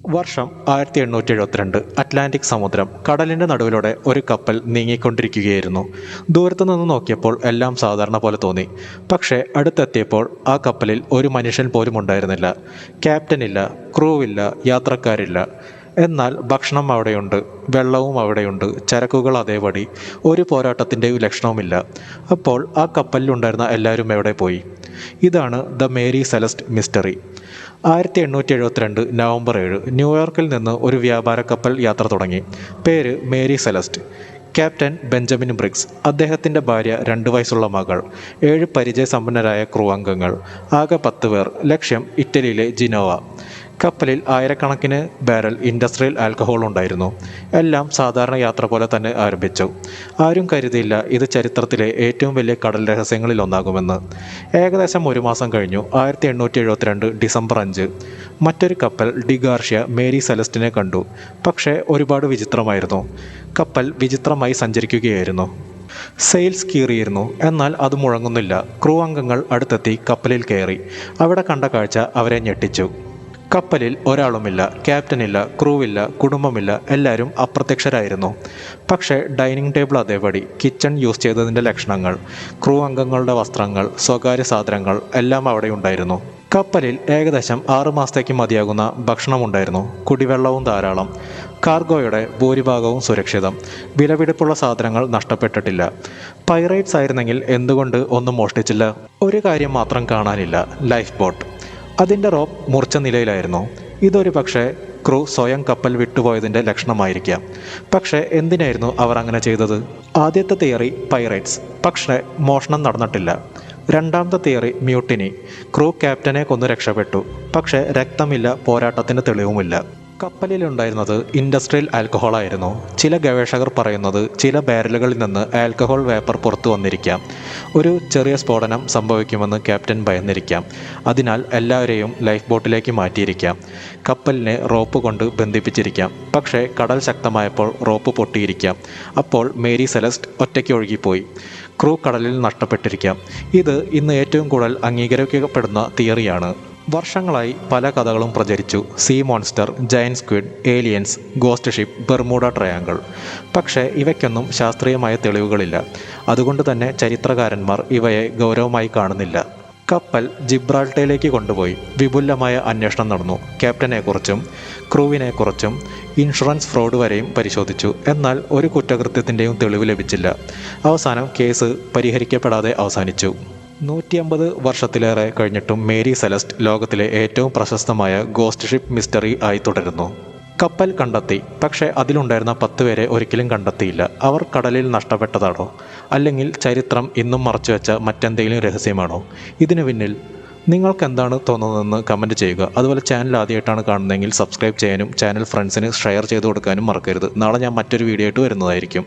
വർഷം 1872. അറ്റ്ലാന്റിക് സമുദ്രം. കടലിൻ്റെ നടുവിലൂടെ ഒരു കപ്പൽ നീങ്ങിക്കൊണ്ടിരിക്കുകയായിരുന്നു. ദൂരത്തു നിന്ന് നോക്കിയപ്പോൾ എല്ലാം സാധാരണ പോലെ തോന്നി. പക്ഷേ അടുത്തെത്തിയപ്പോൾ ആ കപ്പലിൽ ഒരു മനുഷ്യൻ പോലും ഉണ്ടായിരുന്നില്ല. ക്യാപ്റ്റനില്ല, ക്രൂവില്ല, യാത്രക്കാരില്ല. എന്നാൽ ഭക്ഷണം അവിടെയുണ്ട്, വെള്ളവും അവിടെയുണ്ട്, ചരക്കുകൾ അതേപടി. ഒരു പോരാട്ടത്തിൻ്റെയും ലക്ഷണവുമില്ല. അപ്പോൾ ആ കപ്പലിലുണ്ടായിരുന്ന എല്ലാവരും എവിടെ പോയി? ഇതാണ് the Mary Celeste mystery. 1872 November 7 ന്യൂയോർക്കിൽ നിന്ന് ഒരു വ്യാപാര കപ്പൽ യാത്ര തുടങ്ങി. പേര് Mary Celeste. Captain Benjamin Briggs, അദ്ദേഹത്തിൻ്റെ ഭാര്യ, 2 വയസ്സുള്ള മകൾ, 7 പരിചയസമ്പന്നരായ ക്രൂ അംഗങ്ങൾ, ആകെ 10 പേർ. ലക്ഷ്യം ഇറ്റലിയിലെ ജിനോവ. കപ്പലിൽ ആയിരക്കണക്കിന് ബാരൽ ഇൻഡസ്ട്രിയൽ ആൽക്കഹോൾ ഉണ്ടായിരുന്നു. എല്ലാം സാധാരണ യാത്ര പോലെ തന്നെ ആരംഭിച്ചു. ആരും കരുതിയില്ല ഇത് ചരിത്രത്തിലെ ഏറ്റവും വലിയ കടൽ രഹസ്യങ്ങളിൽ ഒന്നാകുമെന്ന്. ഏകദേശം 1 മാസം കഴിഞ്ഞു. 1872 ഡിസംബർ 5 മറ്റൊരു കപ്പൽ ഡി ഗാർഷ്യ മേരി സെലസ്റ്റിനെ കണ്ടു. പക്ഷേ ഒരുപാട് വിചിത്രമായിരുന്നു. കപ്പൽ വിചിത്രമായി സഞ്ചരിക്കുകയായിരുന്നു. സെയിൽസ് കീറിയിരുന്നു. എന്നാൽ അത് മുഴങ്ങുന്നില്ല. ക്രൂ അംഗങ്ങൾ അടുത്തെത്തി കപ്പലിൽ കയറി. അവിടെ കണ്ട കാഴ്ച അവരെ ഞെട്ടിച്ചു. കപ്പലിൽ ഒരാളുമില്ല, ക്യാപ്റ്റനില്ല, ക്രൂവില്ല, കുടുംബമില്ല. എല്ലാവരും അപ്രത്യക്ഷരായിരുന്നു. പക്ഷേ ഡൈനിങ് ടേബിൾ അതേപടി, കിച്ചൺ യൂസ് ചെയ്തതിൻ്റെ ലക്ഷണങ്ങൾ, ക്രൂ അംഗങ്ങളുടെ വസ്ത്രങ്ങൾ, സ്വകാര്യ സാധനങ്ങൾ എല്ലാം അവിടെ ഉണ്ടായിരുന്നു. കപ്പലിൽ ഏകദേശം 6 മാസത്തേക്ക് മതിയാകുന്ന ഭക്ഷണമുണ്ടായിരുന്നു. കുടിവെള്ളവും ധാരാളം. കാർഗോയുടെ ഭൂരിഭാഗവും സുരക്ഷിതം. വിലപിടിപ്പുള്ള സാധനങ്ങൾ നഷ്ടപ്പെട്ടിട്ടില്ല. പൈറേറ്റ്സ് ആയിരുന്നെങ്കിൽ എന്തുകൊണ്ട് ഒന്നും മോഷ്ടിച്ചില്ല? ഒരു കാര്യം മാത്രം കാണാനില്ല, ലൈഫ് ബോട്ട്. അതിൻ്റെ റോപ്പ് മുറിച്ച നിലയിലായിരുന്നു. ഇതൊരു പക്ഷേ ക്രൂ സ്വയം കപ്പൽ വിട്ടുപോയതിൻ്റെ ലക്ഷണമായിരിക്കാം. പക്ഷേ എന്തിനായിരുന്നു അവർ അങ്ങനെ ചെയ്തത്? ആദ്യത്തെ തിയറി പൈറേറ്റ്സ്, പക്ഷേ മോഷണം നടന്നിട്ടില്ല. രണ്ടാമത്തെ തിയറി മ്യൂട്ടിനി, ക്രൂ ക്യാപ്റ്റനെ കൊന്നു രക്ഷപ്പെട്ടു. പക്ഷേ രക്തമില്ല, പോരാട്ടത്തിന് തെളിവുമില്ല. കപ്പലിലുണ്ടായിരുന്നത് ഇൻഡസ്ട്രിയൽ ആൽക്കഹോൾ ആയിരുന്നു. ചില ഗവേഷകർ പറയുന്നത് ചില ബാരലുകളിൽ നിന്ന് ആൽക്കഹോൾ വേപ്പർ പുറത്തു വന്നിരിക്കാം. ഒരു ചെറിയ സ്ഫോടനം സംഭവിക്കുമെന്ന് ക്യാപ്റ്റൻ ഭയന്നിരിക്കാം. അതിനാൽ എല്ലാവരെയും ലൈഫ് ബോട്ടിലേക്ക് മാറ്റിയിരിക്കാം. കപ്പലിനെ റോപ്പ് കൊണ്ട് ബന്ധിപ്പിച്ചിരിക്കാം. പക്ഷേ കടൽ ശക്തമായപ്പോൾ റോപ്പ് പൊട്ടിയിരിക്കാം. അപ്പോൾ മേരി സെലസ്റ്റ് ഒറ്റയ്ക്ക് ഒഴുകിപ്പോയി. ക്രൂ കടലിൽ നഷ്ടപ്പെട്ടിരിക്കാം. ഇത് ഇന്ന് ഏറ്റവും കൂടുതൽ അംഗീകരിക്കപ്പെടുന്ന തിയറിയാണ്. വർഷങ്ങളായി പല കഥകളും പ്രചരിച്ചു. Sea monster, giant squid, aliens, ghost ship, Bermuda Triangle. പക്ഷേ ഇവയ്ക്കൊന്നും ശാസ്ത്രീയമായ തെളിവുകളില്ല. അതുകൊണ്ട് തന്നെ ചരിത്രകാരന്മാർ ഇവയെ ഗൗരവമായി കാണുന്നില്ല. കപ്പൽ ജിബ്രാൾട്ടറിലേക്ക് കൊണ്ടുപോയി. വിപുലമായ അന്വേഷണം നടന്നു. ക്യാപ്റ്റനെക്കുറിച്ചും ക്രൂവിനെക്കുറിച്ചും ഇൻഷുറൻസ് ഫ്രോഡ് വരെയും പരിശോധിച്ചു. എന്നാൽ ഒരു കുറ്റകൃത്യത്തിൻ്റെയും തെളിവ് ലഭിച്ചില്ല. അവസാനം കേസ് പരിഹരിക്കപ്പെടാതെ അവസാനിച്ചു. 150 വർഷത്തിലേറെ കഴിഞ്ഞിട്ടും മേരി സെലസ്റ്റ് ലോകത്തിലെ ഏറ്റവും പ്രശസ്തമായ ഗോസ്റ്റ് ഷിപ്പ് മിസ്റ്ററി ആയി തുടരുന്നു. കപ്പൽ കണ്ടെത്തി, പക്ഷേ അതിലുണ്ടായിരുന്ന 10 പേരെ ഒരിക്കലും കണ്ടെത്തിയില്ല. അവർ കടലിൽ നഷ്ടപ്പെട്ടതാണോ? അല്ലെങ്കിൽ ചരിത്രം ഇന്നും മറച്ചുവെച്ച മറ്റെന്തെങ്കിലും രഹസ്യമാണോ? ഇതിനു പിന്നിൽ നിങ്ങൾക്ക് എന്താണ് തോന്നുന്നതെന്ന് കമൻറ്റ് ചെയ്യുക. അതുപോലെ ചാനൽ ആദ്യമായിട്ടാണ് കാണുന്നതെങ്കിൽ സബ്സ്ക്രൈബ് ചെയ്യാനും ചാനൽ ഫ്രണ്ട്സിന് ഷെയർ ചെയ്ത് കൊടുക്കാനും മറക്കരുത്. നാളെ ഞാൻ മറ്റൊരു വീഡിയോ ആയിട്ട് വരുന്നതായിരിക്കും.